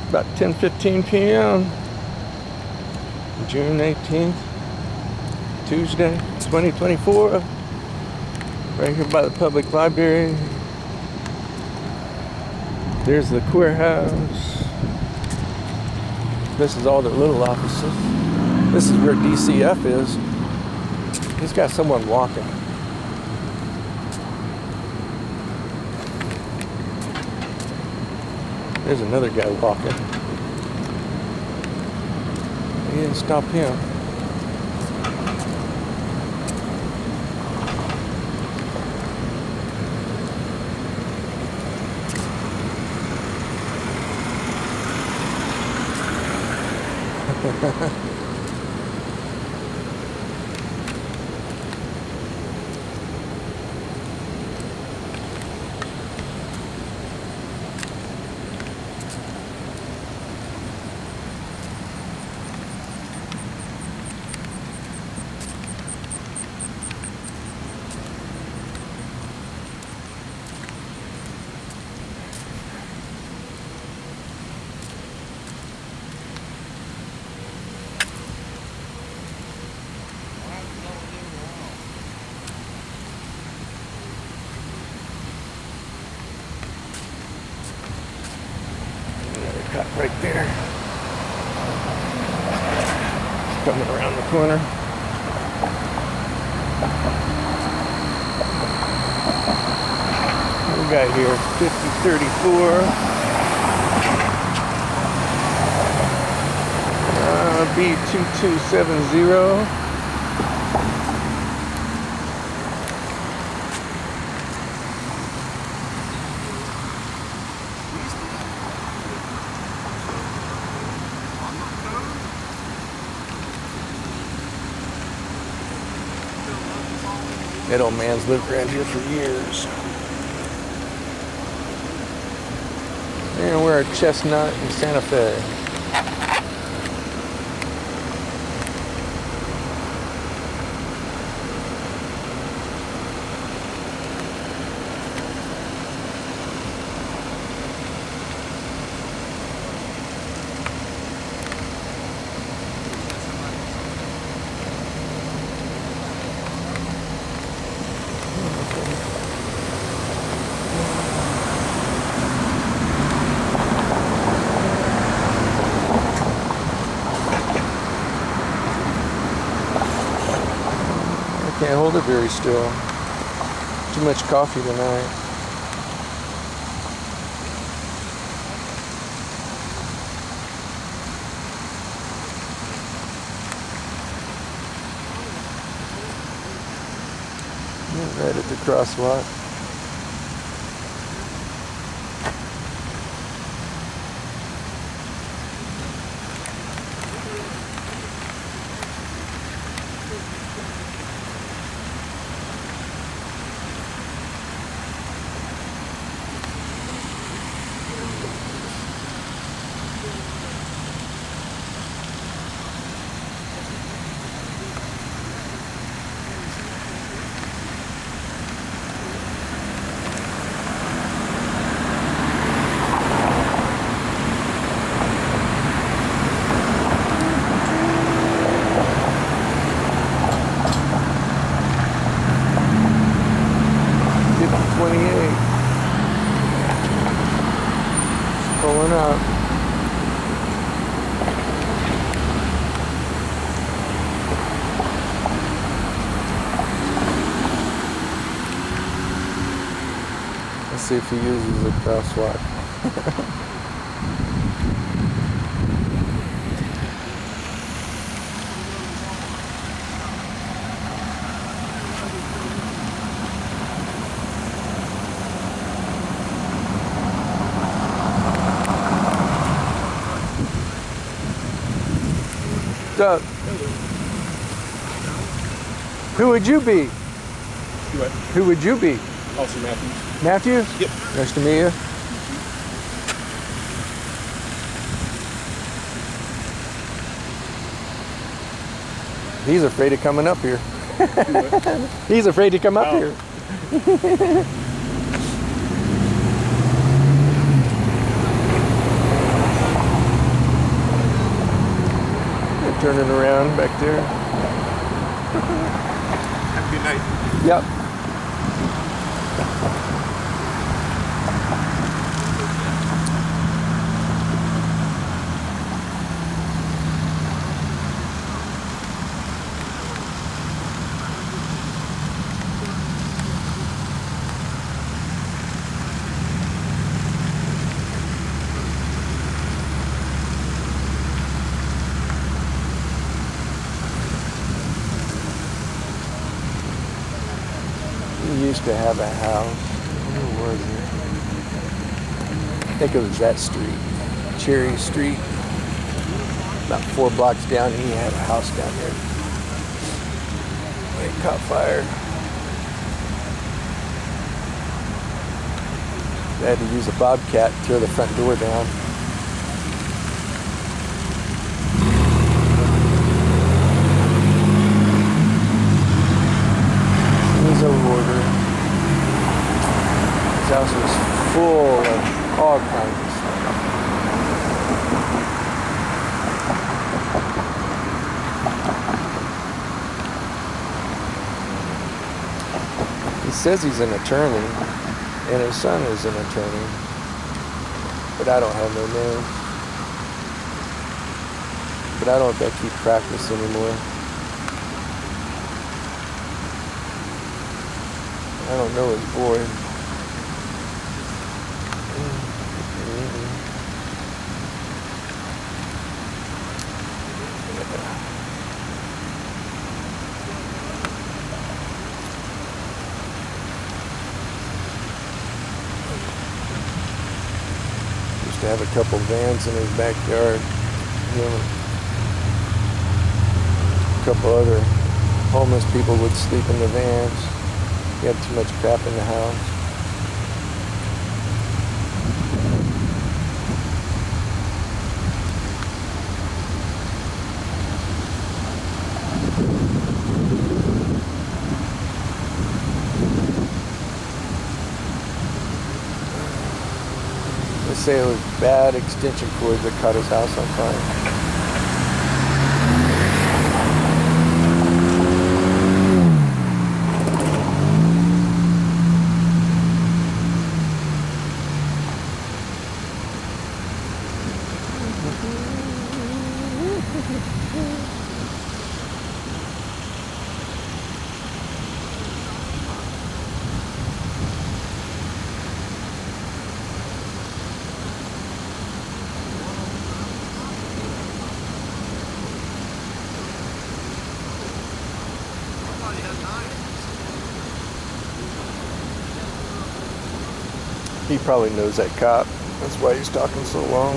About 10:15 p.m. June 18th, Tuesday, 2024. Right here by the public library. There's the queer house. This is all the little offices. This is where DCF is. He's got someone walking. There's another guy walking. He didn't stop him. Cut right there. It's coming around the corner. What we got here? 5034. B2270. That old man's lived around here for years. And we're at Chestnut in Santa Fe. Can't hold it very still. Too much coffee tonight. Right at the crosswalk. Pulling up. Let's see if he uses a crosswalk. What's up? Who would you be? What? Who would you be? Officer Matthews. Matthews? Yep. Nice to meet you. He's afraid of coming up here. He's afraid to come up here. turning around back there. Have a good night. Yep. We used to have a house. Where was it? I think it was that street, Cherry Street. About 4 blocks down, he had a house down there. It caught fire. They had to use a bobcat to tear the front door down. He's a hoarder. His house was full of all kinds of stuff. He says he's an attorney, and his son is an attorney, but I don't have no name. But I don't think he practices anymore. I don't know his boy. Used to have a couple vans in his backyard. A couple other homeless people would sleep in the vans. He had too much crap in the house. They say it was bad extension cords that caught his house on fire. He probably knows that cop. That's why he's talking so long.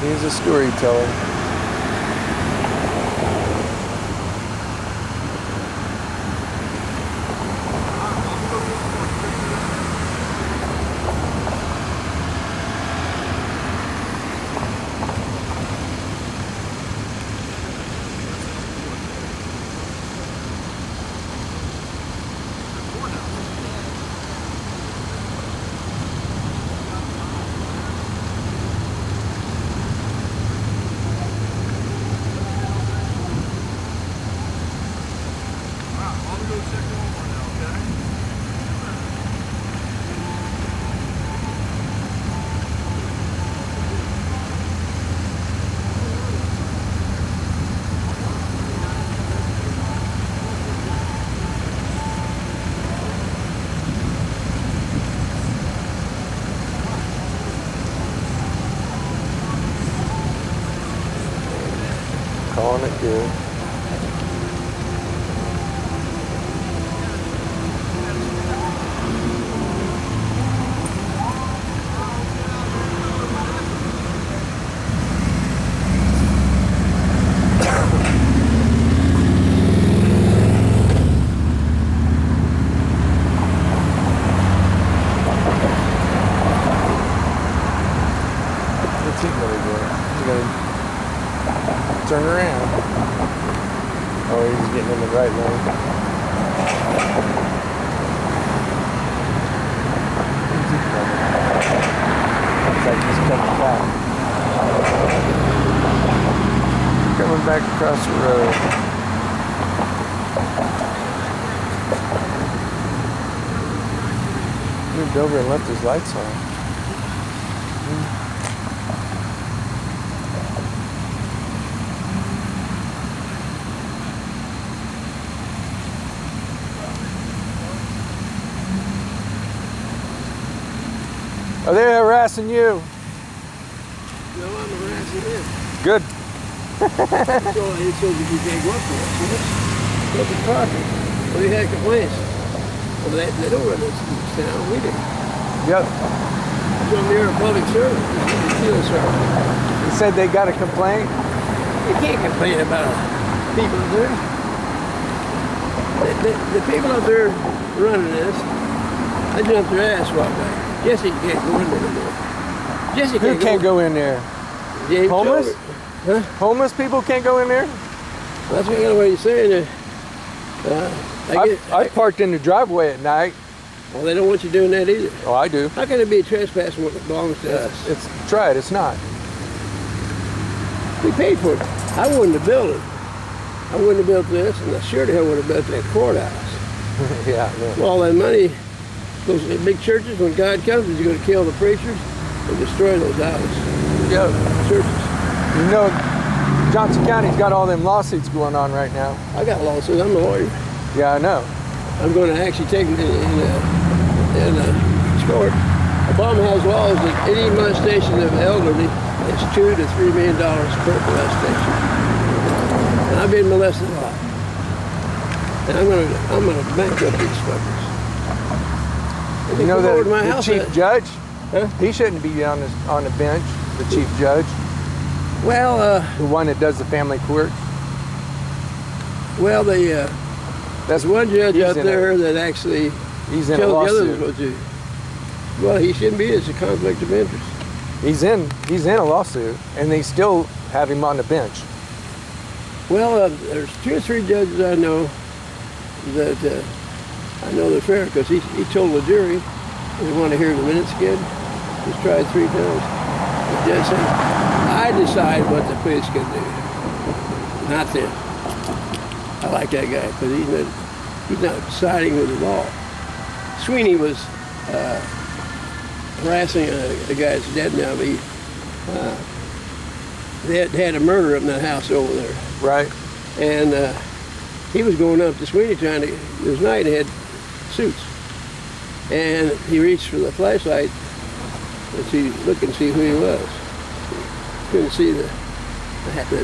He's a storyteller. Calling it good. What's he gonna do? He's gonna turn around. across the road. Moved over and left his lights on. Are they harassing you? No, I'm harassing him. Good. So he told you can't go up there. What's the problem? Well, he had complaints. Well, they don't run this town. We do. Yep. So you're a public servant. You're a field servant. He said they got a complaint. You can't complain about people up there. The people up there running this, I jumped their ass walk back. Jesse can't go in there anymore. Jesse Who can't go in there? James Homeless? Silver. Huh? Homeless people can't go in there? That's kind of what he's saying. I parked in the driveway at night. Well, they don't want you doing that either. Oh, I do. How can it be trespassing what belongs to us? Try it. It's not. We paid for it. I wouldn't have built it. I wouldn't have built this, and I sure the hell would have built that courthouse. Yeah. Well, all that money goes to the big churches. When God comes, he's going to kill the preachers and destroy those houses. Yeah. Churches. You know, Johnson County's got all them lawsuits going on right now. I got lawsuits. I'm a lawyer. Yeah, I know. I'm going to actually take them in court. Obama has laws that any molestation of elderly is $2 to $3 million per molestation. And I've been molested a lot. And I'm gonna bankrupt these fuckers. You know the the chief judge? Huh? He shouldn't be on the bench. The chief judge, Well, the one that does the family court. well, That's there's one judge he's out in there that actually He's in a tells the others lawsuit. what to do. Well, he shouldn't be. It's a conflict of interest. He's in a lawsuit, and they still have him on the bench. Well, there's 2 or 3 judges I know that I know they're fair because he told the jury they want to hear the minutes again. He's tried 3 times. The judge said, I decide what the police can do, not them. I like that guy because he's not siding with the law. Sweeney was harassing a guy that's dead now, but they had a murder up in that house over there. Right. And he was going up to Sweeney trying to, it was night, they had suits. And he reached for the flashlight to look and see who he was. Couldn't see the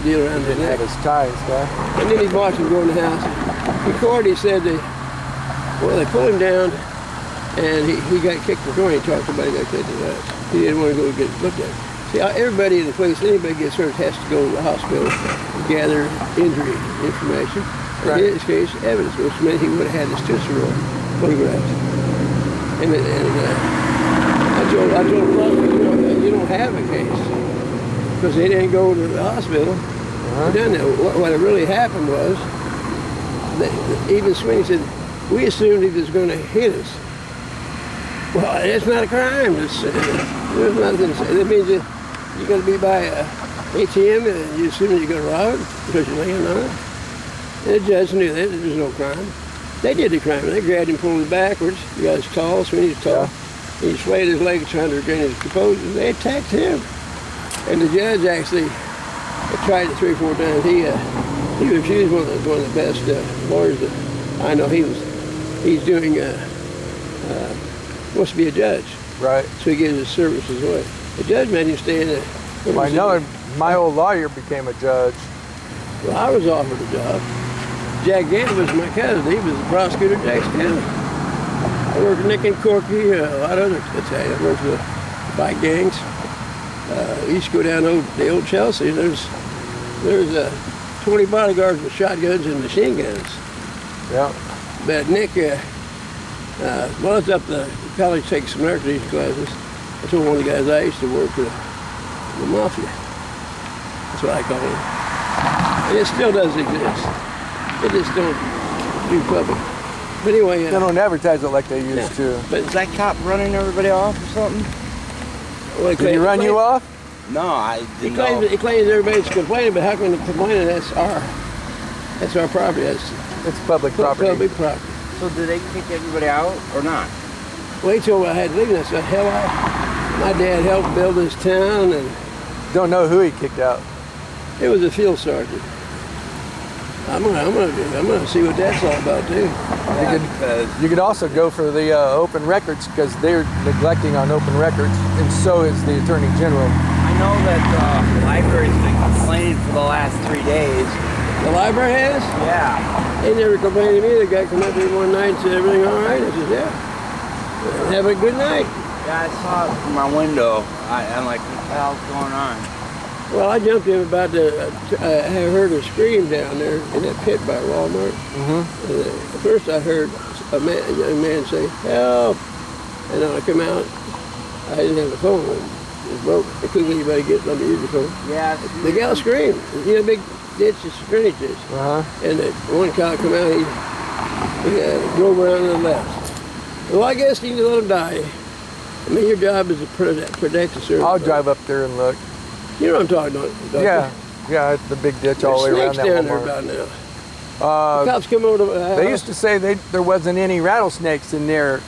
deal around He his didn't have neck. his ties, guy. And then he watched him go in the house. In court, he said they pulled him down and he got kicked in the door. He talked about he got kicked in the ass. He didn't want to go get looked at. See, everybody in the police, anybody gets hurt has to go to the hospital and gather injury information. Right. In his case, evidence, which meant he would have had his tooth roll photographed. And I told the prosecutor, you don't have a case because they didn't go to the hospital. Done that. What really happened was, even Sweeney said, we assumed he was going to hit us. Well, it's not a crime. There's nothing. That means that you're going to be by a ATM and you assume you're going to rob it because you're laying on it. And the judge knew that there was no crime. They did the crime. They grabbed him, pulled him backwards. The guy's tall, Sweeney's tall. Yeah. He swayed his legs trying to regain his composure. They attacked him. And the judge actually tried it 3 or 4 times. He refused. One of the best lawyers that I know. He's doing wants to be a judge. Right. So he gives his services away. The judge made him stay in there. Well, I know my old lawyer became a judge. Well, I was offered a job. Jack Gant was my cousin. He was the prosecutor in Jackson County. I worked with Nick and Corky, a lot of other Italians. I worked with bike gangs. We used to go down the old Chelsea. There's 20 bodyguards with shotguns and machine guns. Yeah. But Nick, when I was up the college taking some air conditioning classes, I told one of the guys I used to work with the mafia. That's what I call it. And it still does exist. They just don't do public. But anyway, They don't advertise it like they used to. But Is that cop running everybody off or something? Did he run you off? No, I He didn't know. claims everybody's complaining, but how can they complain? That's our property. It's public property. Public property. So did they kick everybody out or not? Well, he told me I had to leave. And I said, hell, my dad helped build this town, and Don't know who he kicked out. it was a field sergeant. I'm gonna see what that's all about too. Yeah, because You could also go for the open records because they're neglecting on open records, and so is the Attorney General. I know that the library's been complaining for the last 3 days. The library has. Yeah. They never complained to me. The guy come up here one night and said everything all right. I said, yeah. Have a good night. Yeah, I saw it from my window. I'm like, what the hell's going on? Well, I jumped in about I heard a scream down there in that pit by Walmart. At first I heard a young man say, help. And then I come out, I didn't have the phone. It broke. I couldn't let anybody let me use the phone. Yeah. The gal screamed. You know, big ditch is drainage ditch. And the one cow come out, he drove around to the left. Well, I guess you need to let him die. I mean, your job is to protect the service. I'll drive up there and look. You know what I'm talking about? Yeah, it's the big ditch all the way around There's snakes that down there Walmart. about now. The cops come over to the house. They used to say there wasn't any rattlesnakes in there,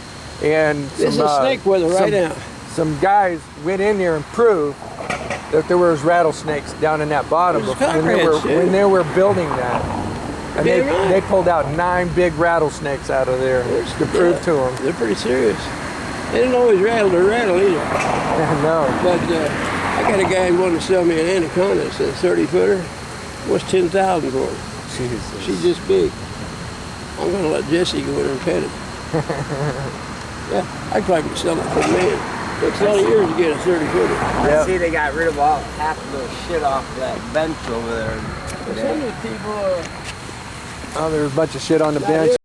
and This is snake weather right now. Some guys went in there and proved that there was rattlesnakes down in that bottom There's when they were building that. And Yeah, right. they pulled out 9 big rattlesnakes out of there to prove to them. They're pretty serious. They didn't always rattle either. No. But I got a guy who wanted to sell me an anaconda. It's a 30-footer. What's $10,000 for it? Jesus. She's this big. I'm gonna let Jesse go in there and pet it. Yeah, I'd probably sell it for $1 million. Takes a lot of years to get a 30-footer. I see they got rid of all half of the shit off that bench over there. Some of these people Oh, there was a bunch of shit on the bench.